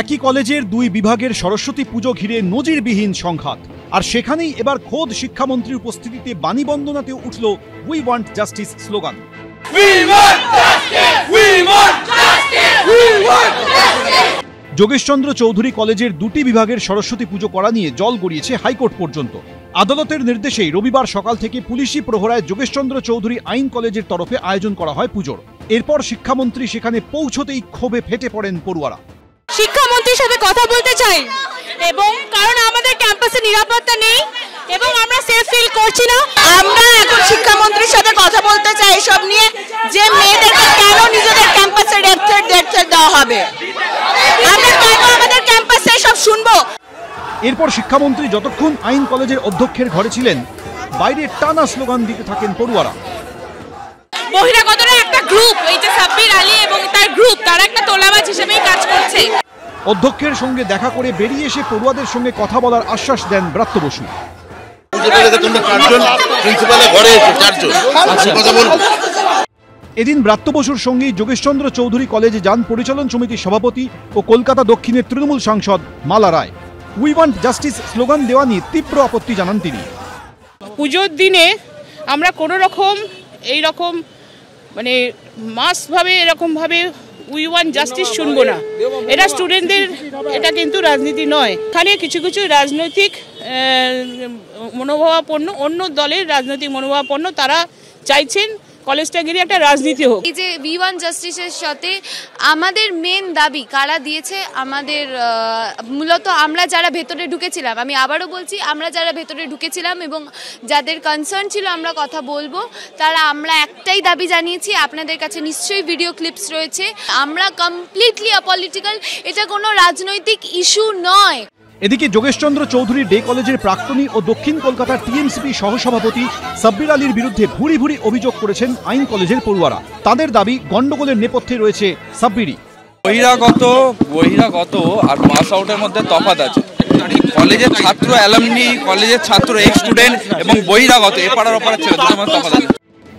একই কলেজের দুই বিভাগের সরস্বতী পুজো ঘিরে নজিরবিহীন সংঘাত, আর সেখানেই এবার খোদ শিক্ষামন্ত্রীর উপস্থিতিতে বাণী বন্দনাতে উঠল we want justice slogan. Jogeshchandra Chowdhury কলেজের দুটি বিভাগের সরস্বতী পুজো করা নিয়ে জল গড়িয়েছে হাইকোর্ট পর্যন্ত। আদালতের নির্দেশেই রবিবার সকাল থেকে পুলিশি প্রহরায় যোগেশচন্দ্র চৌধুরী আইন কলেজের তরফে আয়োজন করা হয় পুজোর। এরপর শিক্ষামন্ত্রী সেখানে পৌঁছতেই ক্ষোভে ফেটে পড়েন পড়ুয়ারা। শিক্ষামন্ত্রীর সাথে কথা বলতে চাই, এবং কারণ আমাদের ক্যাম্পাসে নিরাপত্তা নেই এবং আমরা সেফ ফিল করছি না। আমরা এখন শিক্ষামন্ত্রীর সাথে কথা বলতে চাই এসব নিয়ে, যে মেয়েদেরকে কেন নিজেদের ক্যাম্পাসে ডেথ থ্রেট দেওয়া হবে, আমরা কেন আমাদের ক্যাম্পাসে সব শুনবো। এরপর শিক্ষামন্ত্রী যতক্ষণ আইন কলেজের অধ্যক্ষের ঘরে ছিলেন, বাইরে টানা স্লোগান দিতে থাকেন পড়ুয়ারা। বহিরাগতরা একটা গ্রুপ, এই যে সাব্বির আলী এবং তার গ্রুপ, তারা একটা তোলাবাজ হিসেবেই কাজ করছে। অধ্যক্ষের সঙ্গে দেখা করে বেরিয়ে এসে পড়ুয়াদের সঙ্গে কথা বলার আশ্বাস দেন ব্রাত্য বসু। এদিন ব্রাত্য বসুর সঙ্গে যোগেশচন্দ্র চৌধুরী কলেজে যান পরিচালন সমিতির সভাপতি ও কলকাতা দক্ষিণের তৃণমূল সাংসদ মালা রায়। উই ওয়ান্ট জাস্টিস স্লোগান দেওয়া নিয়ে তীব্র আপত্তি জানান তিনি। পুজোর দিনে আমরা কোনো রকম এইরকম মানে মাসভাবে এরকমভাবে উই ওয়ান্ট জাস্টিস শুনবো না। এটা স্টুডেন্টদের, এটা কিন্তু রাজনীতি নয়। এখানে কিছু কিছু রাজনৈতিক মনোভাবাপন্ন, অন্য দলের রাজনৈতিক মনোভাবাপন্ন, তারা চাইছেন কলেজটা গিয়ে একটা রাজনীতি হোক। এই যে উই ওয়ান্ট জাস্টিসের সাথে আমাদের মেন দাবি কারা দিয়েছে, আমাদের মূলত আমরা যারা ভেতরে ঢুকেছিলাম, আমি আবারও বলছি, আমরা যারা ভেতরে ঢুকেছিলাম এবং যাদের কনসার্ন ছিল আমরা কথা বলবো, তারা আমরা একটাই দাবি জানিয়েছি। আপনাদের কাছে নিশ্চয়ই ভিডিও ক্লিপস রয়েছে। আমরা কমপ্লিটলি অপলিটিক্যাল, এটা কোনো রাজনৈতিক ইস্যু নয়। এদিকে যোগেশচন্দ্র চৌধুরী ডে কলেজের প্রাক্তনী ও দক্ষিণ কলকাতার টিএমসিপি সহসভাপতি সাব্বির আলীর বিরুদ্ধে ভুরি ভুরি অভিযোগ করেছেন আইন কলেজের পড়ুয়ারা। তাদের দাবি গন্ডগোলের নেপথ্যে রয়েছে সাব্বিরই। বহিরাগত আর পাস আউটের মধ্যে তফাৎ আছে। কলেজের ছাত্র অ্যালামনি, কলেজের ছাত্র এক্স স্টুডেন্ট এবং বহিরাগত এপাড়ার ওপাড়ার ছেলে দুটোর মধ্যে তফাৎ আছে।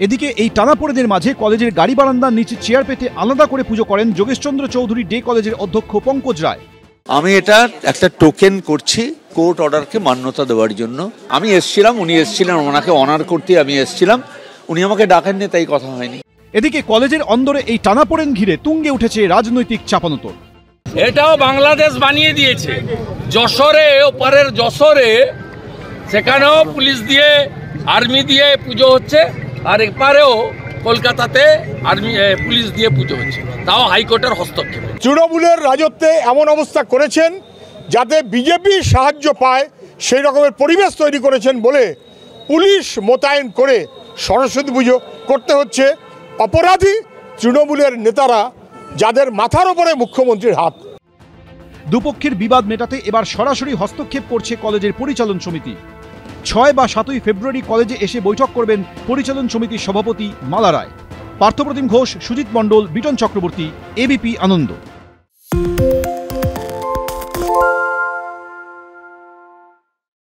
এদিকে এই টানাপোড়েনের মাঝে কলেজের গাড়ি বারান্দার নিচে চেয়ার পেতে আলাদা করে পুজো করেন যোগেশচন্দ্র চৌধুরী ডে কলেজের অধ্যক্ষ পঙ্কজ রায়। আমি এটা একটা টোকেন করছি কোর্ট অর্ডারকে মান্যতা দেওয়ার জন্য। আমি এসেছিলাম, উনি এসেছিলেন, ওনাকে অনার করতে আমি এসেছিলাম, উনি আমাকে ডাকেননি, তাই কথা হয়নি। এদিকে কলেজের অন্দরে এই টানাপোড়েন ঘিরে তুঙ্গে উঠেছে রাজনৈতিক চাপানোতর। এটাও বাংলাদেশ বানিয়ে দিয়েছে। যশোরে, ওপারের যশোরে, সেখানেও পুলিশ দিয়ে আর্মি দিয়ে পুজো হচ্ছে, আর এপারেও কলকাতাতে আর্মি পুলিশ দিয়ে পুজো হচ্ছে, তাও হাইকোর্টের হস্তক্ষেপ। তৃণমূলের রাজত্বে এমন অবস্থা করেছেন যাতে বিজেপি সাহায্য পায়, সেই রকমের পরিবেশ তৈরি করেছেন বলে পুলিশ মোতায়েন করে সরস্বতী পুজো করতে হচ্ছে। অপরাধী তৃণমূলের নেতারা, যাদের মাথার ওপরে মুখ্যমন্ত্রীর হাত। দুপক্ষের বিবাদ মেটাতে এবার সরাসরি হস্তক্ষেপ করছে কলেজের পরিচালন সমিতি। 6 বা 7 ফেব্রুয়ারি কলেজে এসে বৈঠক করবেন পরিচালন সমিতির সভাপতি মালা রায়। পার্থপ্রতিম ঘোষ, সুজিত মণ্ডল, বিটন চক্রবর্তী, এবিপি আনন্দ।